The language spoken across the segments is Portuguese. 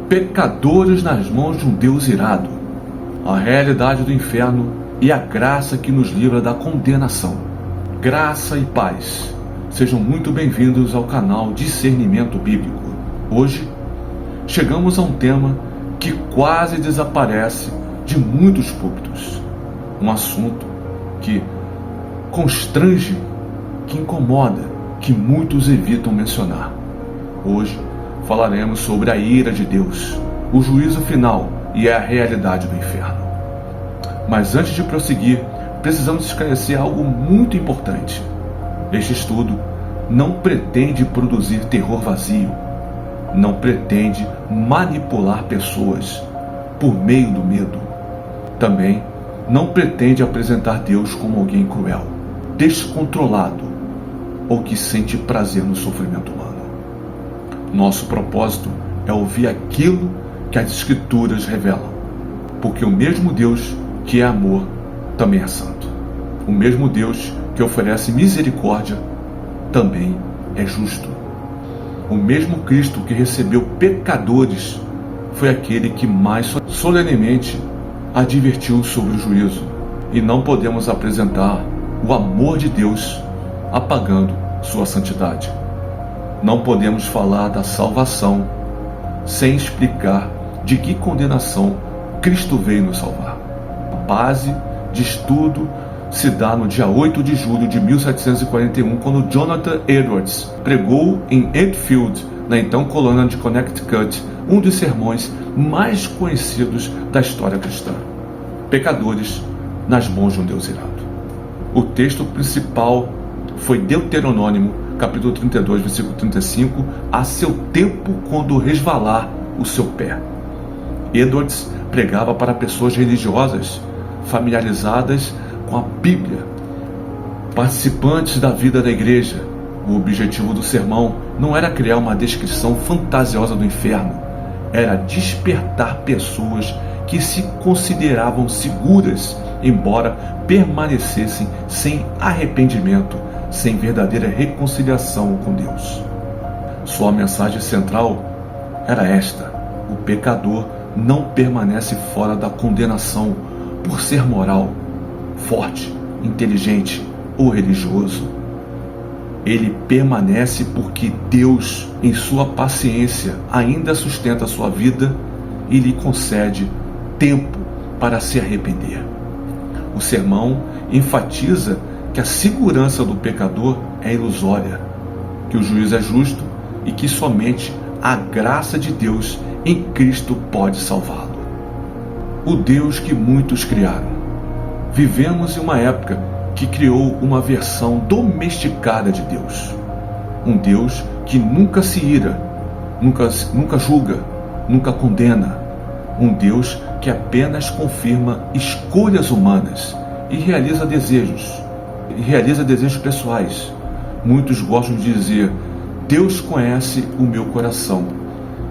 Pecadores nas mãos de um Deus irado, a realidade do inferno e a graça que nos livra da condenação. Graça e paz. Sejam muito bem-vindos ao canal Discernimento Bíblico. Hoje, chegamos a um tema que quase desaparece de muitos púlpitos. Um assunto que constrange, que incomoda, que muitos evitam mencionar. Hoje, falaremos sobre a ira de Deus, o juízo final e a realidade do inferno. Mas antes de prosseguir, precisamos esclarecer algo muito importante. Este estudo não pretende produzir terror vazio, não pretende manipular pessoas por meio do medo. Também não pretende apresentar Deus como alguém cruel, descontrolado ou que sente prazer no sofrimento humano. Nosso propósito é ouvir aquilo que as Escrituras revelam, porque o mesmo Deus que é amor também é santo. O mesmo Deus que oferece misericórdia também é justo. O mesmo Cristo que recebeu pecadores foi aquele que mais solenemente advertiu sobre o juízo. E não podemos apresentar o amor de Deus apagando sua santidade. Não podemos falar da salvação sem explicar de que condenação Cristo veio nos salvar. A base de estudo se dá no dia 8 de julho de 1741, quando Jonathan Edwards pregou em Enfield, na então colônia de Connecticut, um dos sermões mais conhecidos da história cristã: Pecadores nas mãos de um Deus irado. O texto principal foi Deuteronômio, capítulo 32, versículo 35, a seu tempo quando resvalar o seu pé. Edwards pregava para pessoas religiosas, familiarizadas com a Bíblia, participantes da vida da igreja. O objetivo do sermão não era criar uma descrição fantasiosa do inferno, era despertar pessoas que se consideravam seguras, embora permanecessem sem arrependimento, sem verdadeira reconciliação com Deus. Sua mensagem central era esta: o pecador não permanece fora da condenação por ser moral, forte, inteligente ou religioso. Ele permanece porque Deus, em sua paciência, ainda sustenta sua vida e lhe concede tempo para se arrepender. O sermão enfatiza que a segurança do pecador é ilusória, que o juízo é justo e que somente a graça de Deus em Cristo pode salvá-lo. O Deus que muitos criaram. Vivemos em uma época que criou uma versão domesticada de Deus. Um Deus que nunca se ira, nunca julga, nunca condena. Um Deus que apenas confirma escolhas humanas e realiza desejos pessoais. Muitos gostam de dizer: Deus conhece o meu coração.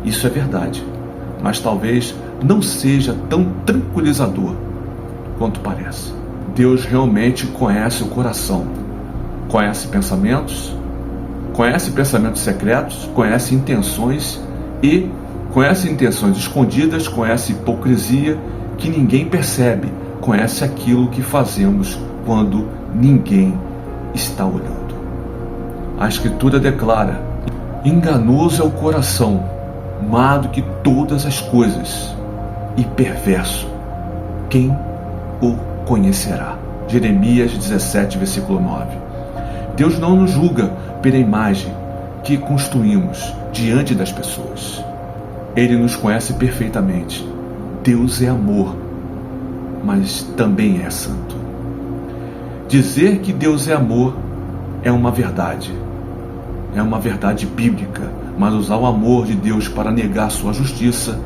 Isso é verdade, mas talvez não seja tão tranquilizador quanto parece. Deus realmente conhece o coração, conhece pensamentos secretos, conhece intenções escondidas, conhece hipocrisia que ninguém percebe, conhece aquilo que fazemos quando ninguém está olhando. A Escritura declara: enganoso é o coração, mais do que todas as coisas, e perverso, quem o conhecerá? Jeremias 17, versículo 9. Deus não nos julga pela imagem que construímos diante das pessoas. Ele nos conhece perfeitamente. Deus é amor, mas também é santo. Dizer que Deus é amor é uma verdade bíblica, mas usar o amor de Deus para negar sua justiça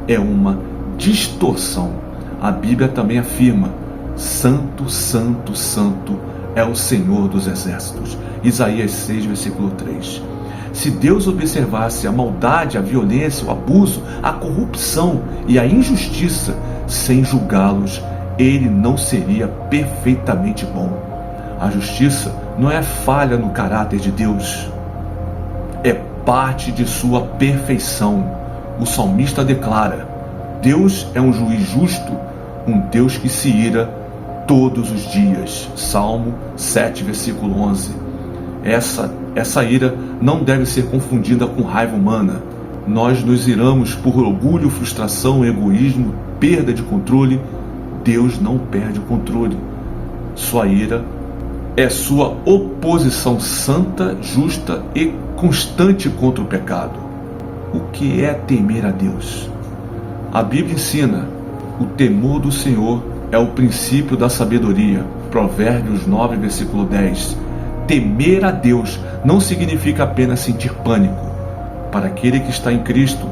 é uma distorção. A Bíblia também afirma: santo, santo, santo é o Senhor dos exércitos. Isaías 6, versículo 3. Se Deus observasse a maldade, a violência, o abuso, a corrupção e a injustiça sem julgá-los, Ele não seria perfeitamente bom. A justiça não é falha no caráter de Deus, é parte de sua perfeição. o salmista declara: Deus é um juiz justo, um Deus que se ira todos os dias. Salmo 7, versículo 11. Essa ira não deve ser confundida com raiva humana. Nós nos iramos por orgulho, frustração, egoísmo, perda de controle. Deus não perde o controle. Sua ira é sua oposição santa, justa e constante contra o pecado. O que é temer a Deus? A Bíblia ensina: o temor do Senhor é o princípio da sabedoria. Provérbios 9, versículo 10. Temer a Deus não significa apenas sentir pânico. Para aquele que está em Cristo,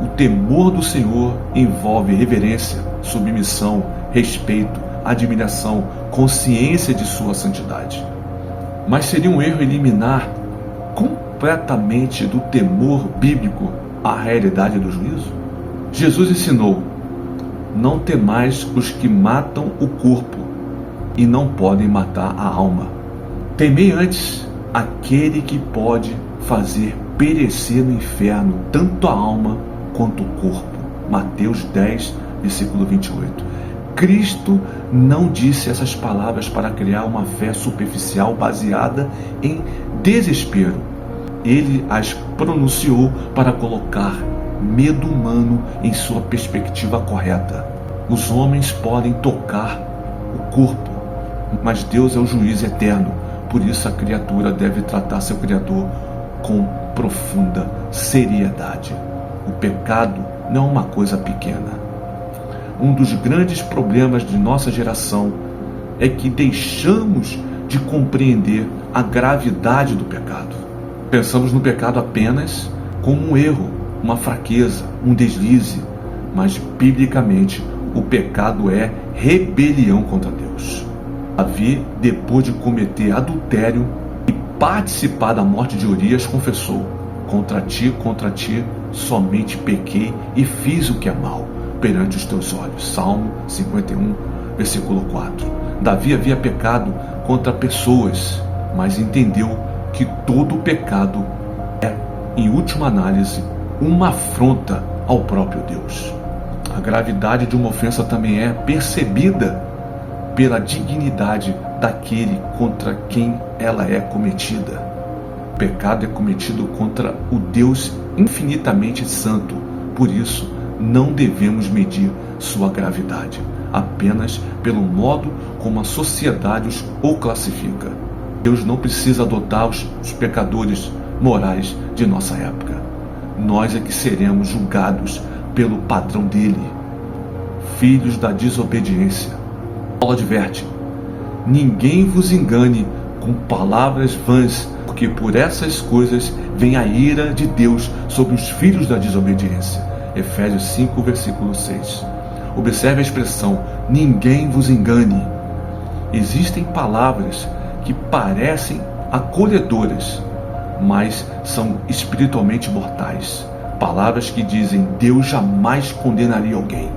o temor do Senhor envolve reverência, submissão, respeito, admiração, consciência de sua santidade. Mas seria um erro eliminar completamente do temor bíblico a realidade do juízo? Jesus ensinou: não temais os que matam o corpo e não podem matar a alma. Temei antes aquele que pode fazer perecer no inferno tanto a alma quanto o corpo. Mateus 10, versículo 28. Cristo não disse essas palavras para criar uma fé superficial baseada em desespero. Ele as pronunciou para colocar medo humano em sua perspectiva correta. Os homens podem tocar o corpo, mas Deus é o juiz eterno. Por isso a criatura deve tratar seu Criador com profunda seriedade. O pecado não é uma coisa pequena. Um dos grandes problemas de nossa geração é que deixamos de compreender a gravidade do pecado. Pensamos no pecado apenas como um erro, uma fraqueza, um deslize, mas biblicamente o pecado é rebelião contra Deus. Davi, depois de cometer adultério e participar da morte de Urias, confessou: contra ti, somente pequei e fiz o que é mal perante os teus olhos. Salmo 51, versículo 4. Davi havia pecado contra pessoas, mas entendeu que todo pecado é, em última análise, uma afronta ao próprio Deus. A gravidade de uma ofensa também é percebida pela dignidade daquele contra quem ela é cometida. O pecado é cometido contra o Deus infinitamente santo. Por isso, não devemos medir sua gravidade apenas pelo modo como a sociedade o classifica. Deus não precisa adotar os pecadores morais de nossa época. Nós é que seremos julgados pelo padrão dele. Filhos da desobediência. Paulo adverte: ninguém vos engane com palavras vãs, porque por essas coisas vem a ira de Deus sobre os filhos da desobediência. Efésios 5, versículo 6. Observe a expressão: ninguém vos engane. Existem palavras que parecem acolhedoras, mas são espiritualmente mortais. Palavras que dizem: Deus jamais condenaria alguém.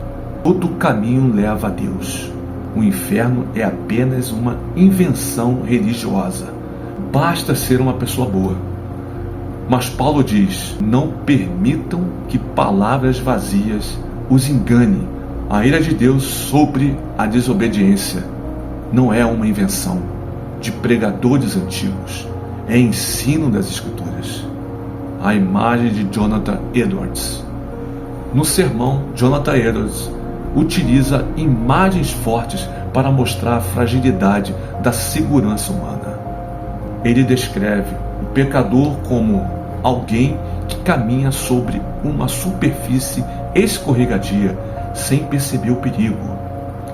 Todo caminho leva a Deus. O inferno é apenas uma invenção religiosa. Basta ser uma pessoa boa. Mas Paulo diz: não permitam que palavras vazias os enganem. A ira de Deus sobre a desobediência não é uma invenção de pregadores antigos, é ensino das Escrituras. A imagem de Jonathan Edwards. No sermão, Jonathan Edwards utiliza imagens fortes para mostrar a fragilidade da segurança humana. Ele descreve o pecador como alguém que caminha sobre uma superfície escorregadia sem perceber o perigo.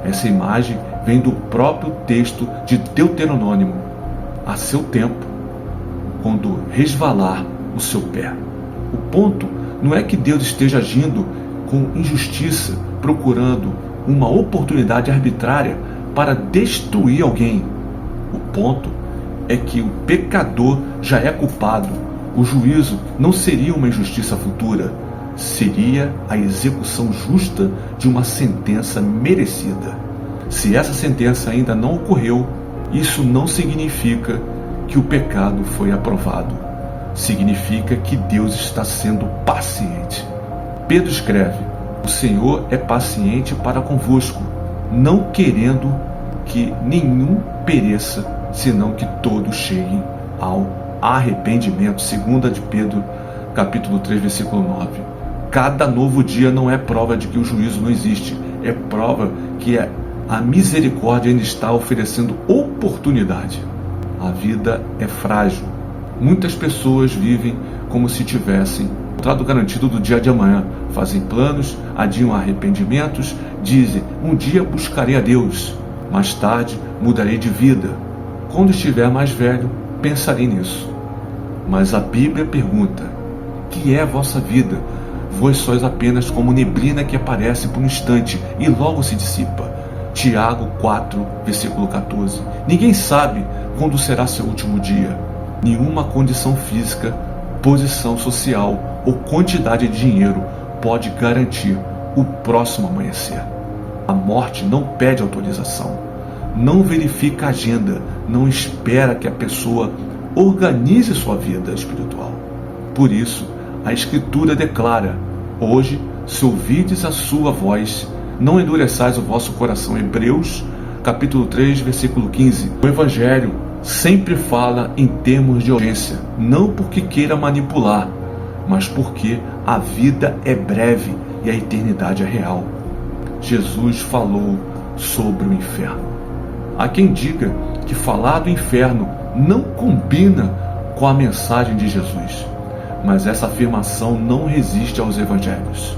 Essa imagem vem do próprio texto de Deuteronômio. A seu tempo, quando resvalar o seu pé. O ponto não é que Deus esteja agindo com injustiça, procurando uma oportunidade arbitrária para destruir alguém. O ponto é que o pecador já é culpado. O juízo não seria uma injustiça futura, seria a execução justa de uma sentença merecida. Se essa sentença ainda não ocorreu, isso não significa que o pecado foi aprovado. Significa que Deus está sendo paciente. Pedro escreve: o Senhor é paciente para convosco, não querendo que nenhum pereça, senão que todos cheguem ao arrependimento. 2 de Pedro, capítulo 3, versículo 9. Cada novo dia não é prova de que o juízo não existe, é prova que a misericórdia ainda está oferecendo oportunidade. A vida é frágil. Muitas pessoas vivem como se tivessem o resultado garantido do dia de amanhã. Fazem planos, adiam arrependimentos, dizem: um dia buscarei a Deus, mais tarde mudarei de vida. Quando estiver mais velho, pensarei nisso. Mas a Bíblia pergunta: que é a vossa vida? Vós sois apenas como neblina que aparece por um instante e logo se dissipa. Tiago 4, versículo 14. Ninguém sabe quando será seu último dia. Nenhuma condição física, posição social ou quantidade de dinheiro pode garantir o próximo amanhecer. A morte não pede autorização, não verifica a agenda, não espera que a pessoa organize sua vida espiritual. Por isso, a Escritura declara: hoje, se ouvides a sua voz, não endureçais o vosso coração. Hebreus, capítulo 3, versículo 15. O Evangelho sempre fala em termos de urgência, não porque queira manipular, mas porque a vida é breve e a eternidade é real. Jesus falou sobre o inferno. Há quem diga que falar do inferno não combina com a mensagem de Jesus, mas essa afirmação não resiste aos evangelhos.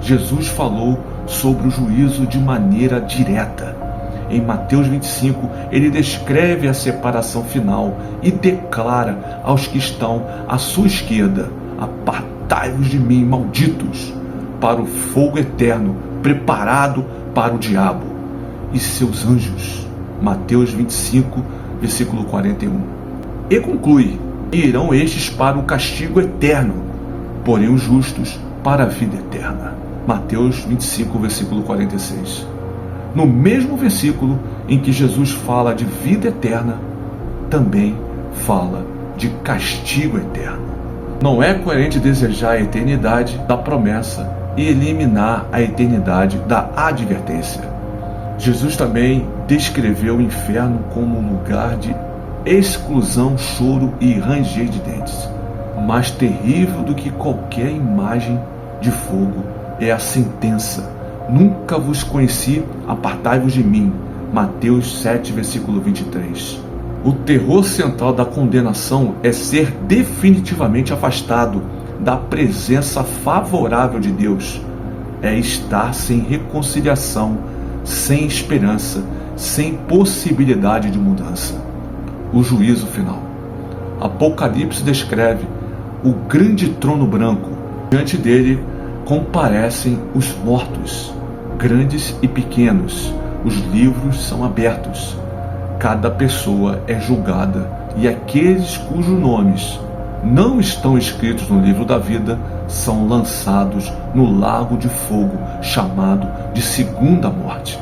Jesus falou sobre o juízo de maneira direta. Em Mateus 25, ele descreve a separação final e declara aos que estão à sua esquerda: apartai-vos de mim, malditos, para o fogo eterno preparado para o diabo e seus anjos. Mateus 25, versículo 41. E conclui: irão estes para o castigo eterno, porém os justos para a vida eterna. Mateus 25, versículo 46. No mesmo versículo em que Jesus fala de vida eterna, também fala de castigo eterno. Não é coerente desejar a eternidade da promessa e eliminar a eternidade da advertência. Jesus também descreveu o inferno como um lugar de exclusão, choro e ranger de dentes. Mais terrível do que qualquer imagem de fogo é a sentença: nunca vos conheci, apartai-vos de mim. Mateus 7, versículo 23. O terror central da condenação é ser definitivamente afastado da presença favorável de Deus. É estar sem reconciliação, sem esperança, sem possibilidade de mudança. O juízo final. Apocalipse descreve o grande trono branco. Diante dele comparecem os mortos, grandes e pequenos. Os livros são abertos. Cada pessoa é julgada e aqueles cujos nomes não estão escritos no livro da vida são lançados no lago de fogo, chamado de segunda morte.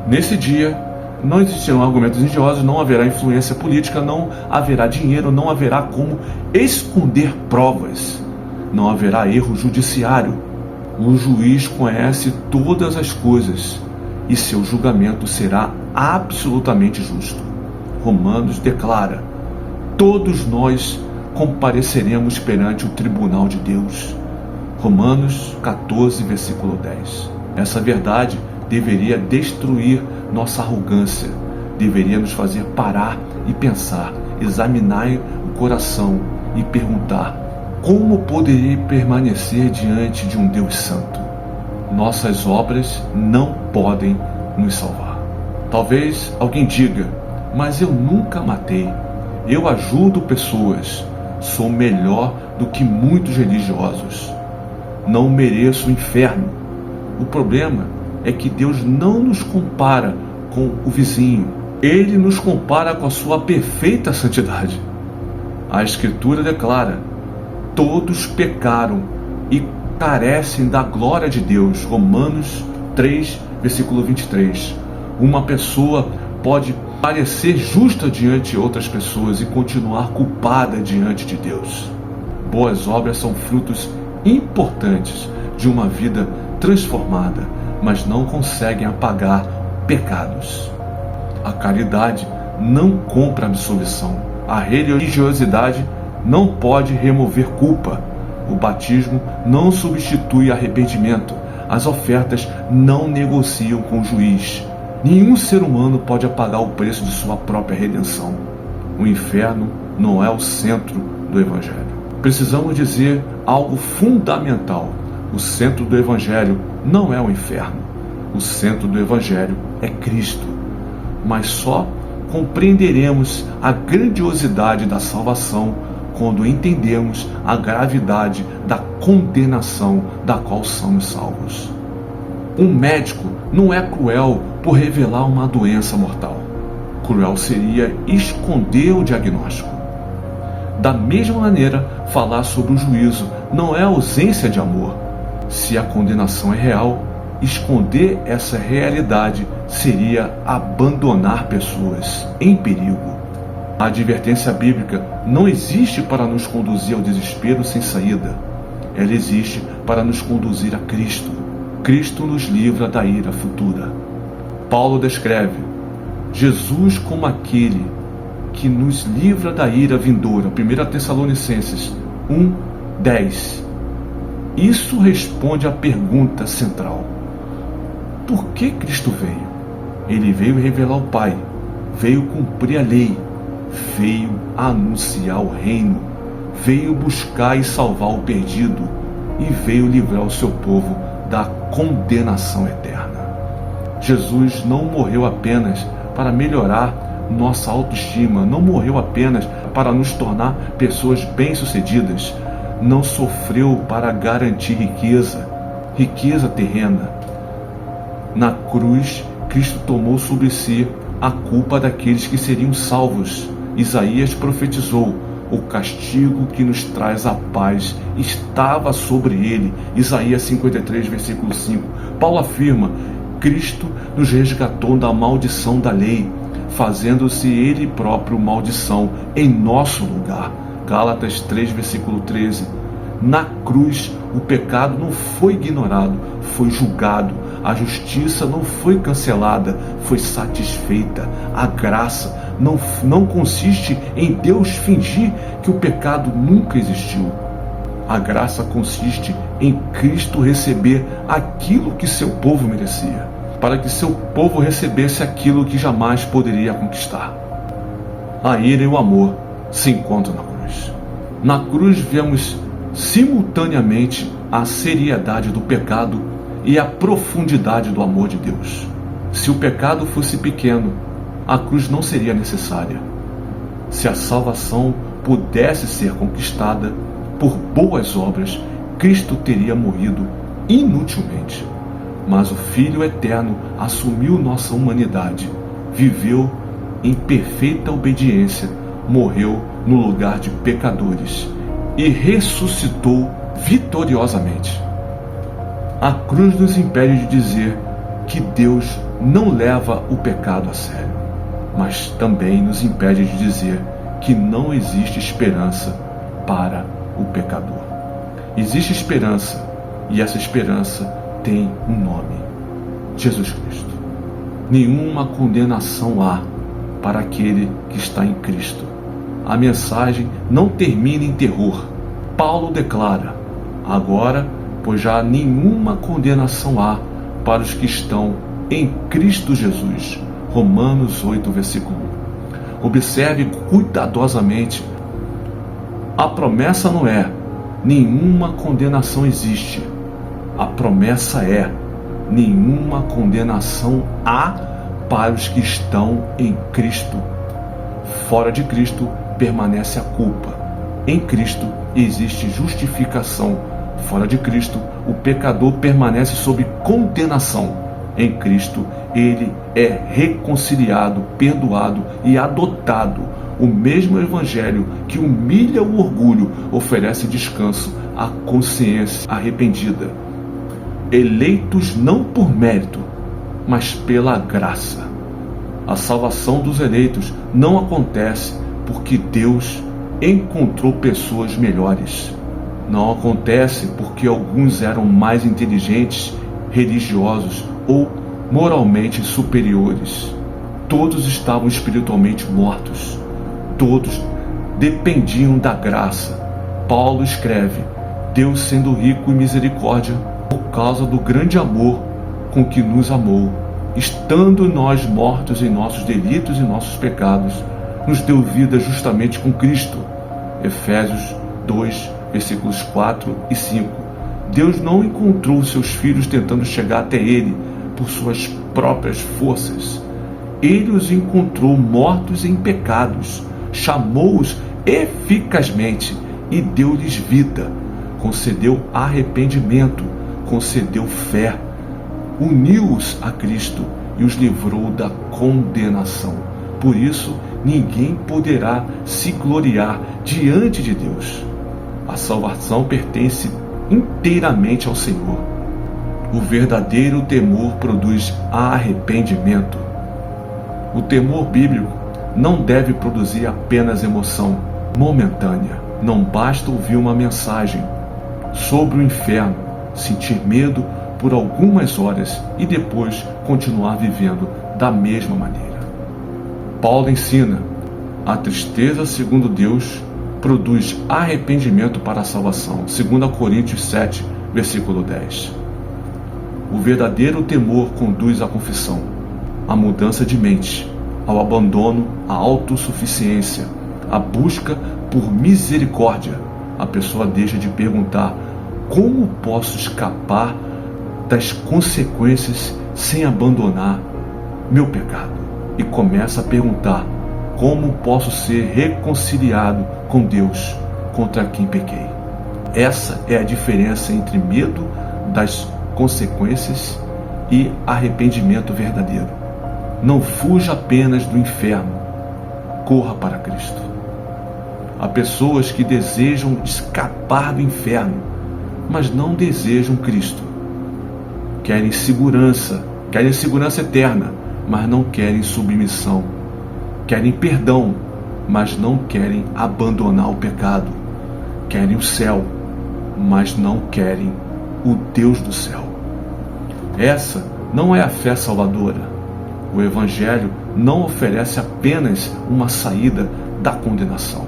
Nesse dia, não existirão argumentos religiosos, não haverá influência política, não haverá dinheiro, não haverá como esconder provas, não haverá erro judiciário. O juiz conhece todas as coisas e seu julgamento será absolutamente justo. Romanos declara: todos nós compareceremos perante o tribunal de Deus. Romanos 14, versículo 10. Essa verdade deveria destruir nossa arrogância, deveria nos fazer parar e pensar, examinar o coração e perguntar: como poderei permanecer diante de um Deus santo? Nossas obras não podem nos salvar. Talvez alguém diga: mas eu nunca matei, eu ajudo pessoas, sou melhor do que muitos religiosos, não mereço o inferno. O problema é que Deus não nos compara com o vizinho, Ele nos compara com a sua perfeita santidade. A Escritura declara: todos pecaram e carecem da glória de Deus. Romanos 3, versículo 23. Uma pessoa pode parecer justa diante de outras pessoas e continuar culpada diante de Deus. Boas obras são frutos importantes, de uma vida transformada, mas não conseguem apagar pecados. A caridade não compra absolvição. A religiosidade não pode remover culpa. O batismo não substitui arrependimento. As ofertas não negociam com o juiz. Nenhum ser humano pode pagar o preço de sua própria redenção. O inferno não é o centro do Evangelho. Precisamos dizer algo fundamental. O centro do Evangelho não é o inferno. O centro do Evangelho é Cristo. Mas só compreenderemos a grandiosidade da salvação quando entendemos a gravidade da condenação da qual somos salvos. Um médico não é cruel por revelar uma doença mortal. Cruel seria esconder o diagnóstico. Da mesma maneira, falar sobre o juízo não é ausência de amor. Se a condenação é real, esconder essa realidade seria abandonar pessoas em perigo. A advertência bíblica não existe para nos conduzir ao desespero sem saída. Ela existe para nos conduzir a Cristo. Cristo nos livra da ira futura. Paulo descreve Jesus como aquele que nos livra da ira vindoura. 1 Tessalonicenses 1:10. Isso responde à pergunta central: por que Cristo veio? Ele veio revelar o Pai, veio cumprir a lei, veio anunciar o reino, veio buscar e salvar o perdido e veio livrar o seu povo da condenação eterna. Jesus não morreu apenas para melhorar nossa autoestima, não morreu apenas para nos tornar pessoas bem-sucedidas, não sofreu para garantir riqueza terrena. Na cruz, Cristo tomou sobre si a culpa daqueles que seriam salvos. Isaías profetizou: o castigo que nos traz a paz estava sobre ele. Isaías 53, versículo 5. Paulo afirma: Cristo nos resgatou da maldição da lei, fazendo-se ele próprio maldição em nosso lugar. Gálatas 3, versículo 13. Na cruz, o pecado não foi ignorado, foi julgado. A justiça não foi cancelada, foi satisfeita. A graça não consiste em Deus fingir que o pecado nunca existiu. A graça consiste em Cristo receber aquilo que seu povo merecia, para que seu povo recebesse aquilo que jamais poderia conquistar. A ira e o amor se encontram na cruz. Na cruz vemos simultaneamente a seriedade do pecado e a profundidade do amor de Deus. Se o pecado fosse pequeno, a cruz não seria necessária. Se a salvação pudesse ser conquistada por boas obras, Cristo teria morrido inutilmente. Mas o Filho Eterno assumiu nossa humanidade, viveu em perfeita obediência, morreu no lugar de pecadores e ressuscitou vitoriosamente. A cruz nos impede de dizer que Deus não leva o pecado a sério, mas também nos impede de dizer que não existe esperança para o pecador. Existe esperança, e essa esperança tem um nome: Jesus Cristo. Nenhuma condenação há para aquele que está em Cristo. A mensagem não termina em terror. Paulo declara: agora, pois já nenhuma condenação há para os que estão em Cristo Jesus. Romanos 8, versículo 1. Observe cuidadosamente. A promessa não é: nenhuma condenação existe. A promessa é: nenhuma condenação há para os que estão em Cristo. Fora de Cristo permanece a culpa. Em Cristo existe justificação. Fora de Cristo, o pecador permanece sob condenação. Em Cristo, ele é reconciliado, perdoado e adotado. O mesmo Evangelho que humilha o orgulho oferece descanso à consciência arrependida. Eleitos não por mérito, mas pela graça. A salvação dos eleitos não acontece porque Deus encontrou pessoas melhores. Não acontece porque alguns eram mais inteligentes, religiosos ou moralmente superiores. Todos estavam espiritualmente mortos. Todos dependiam da graça. Paulo escreve: Deus, sendo rico em misericórdia, por causa do grande amor com que nos amou, estando nós mortos em nossos delitos e nossos pecados, nos deu vida justamente com Cristo. Efésios 2, versículos 4 e 5. Deus não encontrou seus filhos tentando chegar até Ele por suas próprias forças. Ele os encontrou mortos em pecados, chamou-os eficazmente e deu-lhes vida, concedeu arrependimento, concedeu fé, uniu-os a Cristo e os livrou da condenação. Por isso, ninguém poderá se gloriar diante de Deus. A salvação pertence inteiramente ao Senhor. O verdadeiro temor produz arrependimento. O temor bíblico não deve produzir apenas emoção momentânea. Não basta ouvir uma mensagem sobre o inferno, sentir medo por algumas horas e depois continuar vivendo da mesma maneira. Paulo ensina: a tristeza, segundo Deus, produz arrependimento para a salvação. 2 Coríntios 7, versículo 10. O verdadeiro temor conduz à confissão, à mudança de mente, ao abandono, à autossuficiência, à busca por misericórdia. A pessoa deixa de perguntar: como posso escapar das consequências sem abandonar meu pecado? E começa a perguntar: como posso ser reconciliado com Deus, contra quem pequei? Essa é a diferença entre medo das consequências e arrependimento verdadeiro. Não fuja apenas do inferno, corra para Cristo. Há pessoas que desejam escapar do inferno, mas não desejam Cristo. Querem segurança eterna, mas não querem submissão. Querem perdão, mas não querem abandonar o pecado. Querem o céu, mas não querem o Deus do céu. Essa não é a fé salvadora. O Evangelho não oferece apenas uma saída da condenação.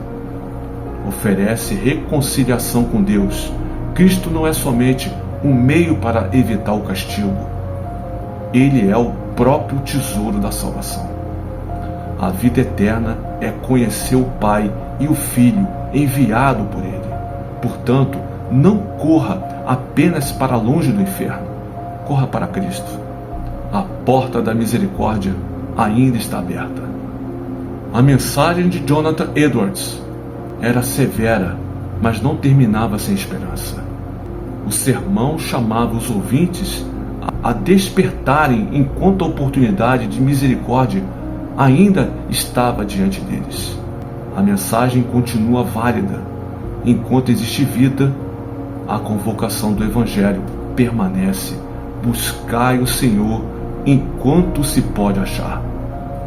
Oferece reconciliação com Deus. Cristo não é somente um meio para evitar o castigo. Ele é o próprio tesouro da salvação. A vida eterna é conhecer o Pai e o Filho enviado por Ele. Portanto, não corra apenas para longe do inferno. Corra para Cristo. A porta da misericórdia ainda está aberta. A mensagem de Jonathan Edwards era severa, mas não terminava sem esperança. O sermão chamava os ouvintes a despertarem enquanto a oportunidade de misericórdia ainda estava diante deles. A mensagem continua válida. Enquanto existe vida, a convocação do Evangelho permanece. Buscai o Senhor enquanto se pode achar.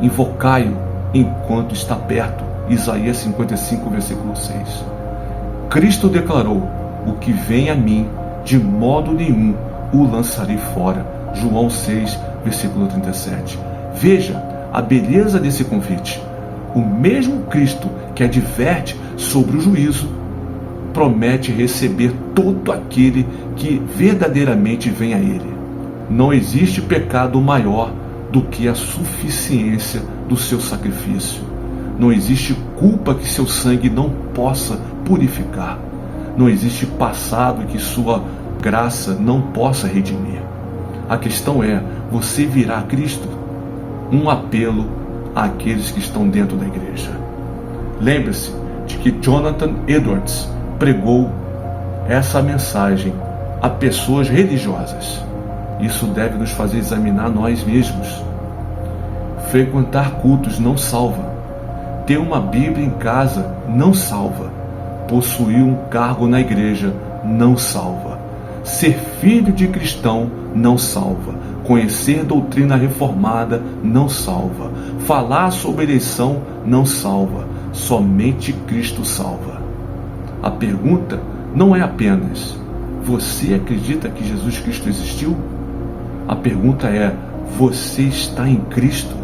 Invocai-o enquanto está perto. Isaías 55, versículo 6. Cristo declarou: o que vem a mim, de modo nenhum o lançarei fora. João 6, versículo 37. Veja a beleza desse convite. O mesmo Cristo que adverte sobre o juízo promete receber todo aquele que verdadeiramente vem a Ele. Não existe pecado maior do que a suficiência do seu sacrifício. Não existe culpa que seu sangue não possa purificar. Não existe passado que sua graça não possa redimir. A questão é: você virá a Cristo? Um apelo àqueles que estão dentro da igreja. Lembre-se de que Jonathan Edwards pregou essa mensagem a pessoas religiosas. Isso deve nos fazer examinar nós mesmos. Frequentar cultos não salva. Ter uma Bíblia em casa não salva. Possuir um cargo na igreja não salva. Ser filho de cristão não salva. Conhecer doutrina reformada não salva. Falar sobre eleição não salva. Somente Cristo salva. A pergunta não é apenas: você acredita que Jesus Cristo existiu? A pergunta é: você está em Cristo?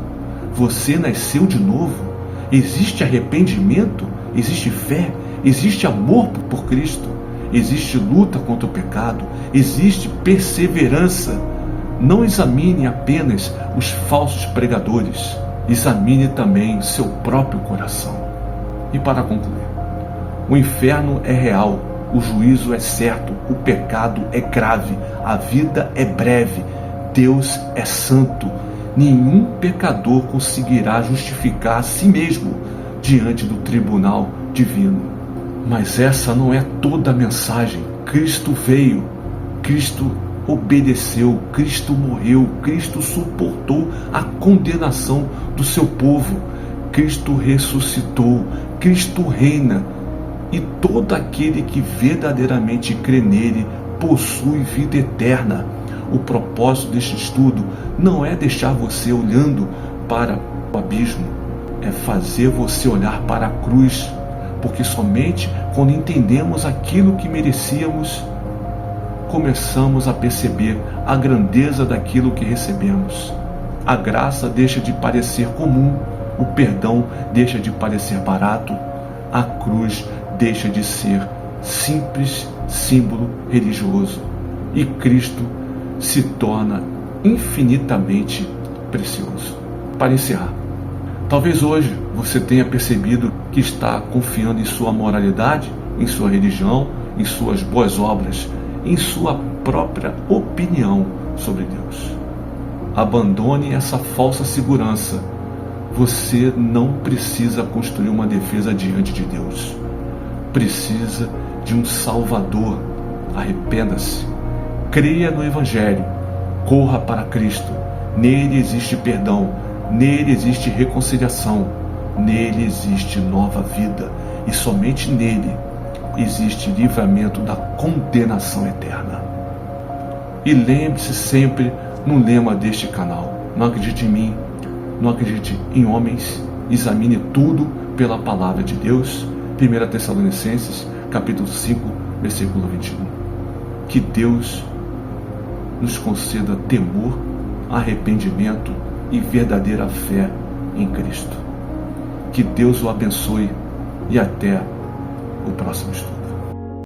Você nasceu de novo? Existe arrependimento? Existe fé? Existe amor por Cristo? Existe luta contra o pecado? Existe perseverança? Não examine apenas os falsos pregadores, examine também seu próprio coração. E para concluir, o inferno é real, o juízo é certo, o pecado é grave, a vida é breve, Deus é santo. Nenhum pecador conseguirá justificar a si mesmo diante do tribunal divino. Mas essa não é toda a mensagem. Cristo veio, Cristo obedeceu, Cristo morreu, Cristo suportou a condenação do seu povo, Cristo ressuscitou, Cristo reina, e todo aquele que verdadeiramente crê nele possui vida eterna. O propósito deste estudo não é deixar você olhando para o abismo, é fazer você olhar para a cruz, porque somente quando entendemos aquilo que merecíamos, começamos a perceber a grandeza daquilo que recebemos. A graça deixa de parecer comum, o perdão deixa de parecer barato, a cruz deixa de ser simples símbolo religioso e Cristo se torna infinitamente precioso. Para encerrar, talvez hoje você tenha percebido que está confiando em sua moralidade, em sua religião, em suas boas obras, em sua própria opinião sobre Deus. Abandone essa falsa segurança. Você não precisa construir uma defesa diante de Deus. Precisa de um Salvador. Arrependa-se. Creia no Evangelho. Corra para Cristo. Nele existe perdão. Nele existe reconciliação. Nele existe nova vida. E somente nele existe livramento da condenação eterna. E lembre-se sempre no lema deste canal: não acredite em mim, não acredite em homens, examine tudo pela palavra de Deus. 1 Tessalonicenses, capítulo 5, versículo 21. Que Deus nos conceda temor, arrependimento e verdadeira fé em Cristo. Que Deus o abençoe e até o próximo estudo.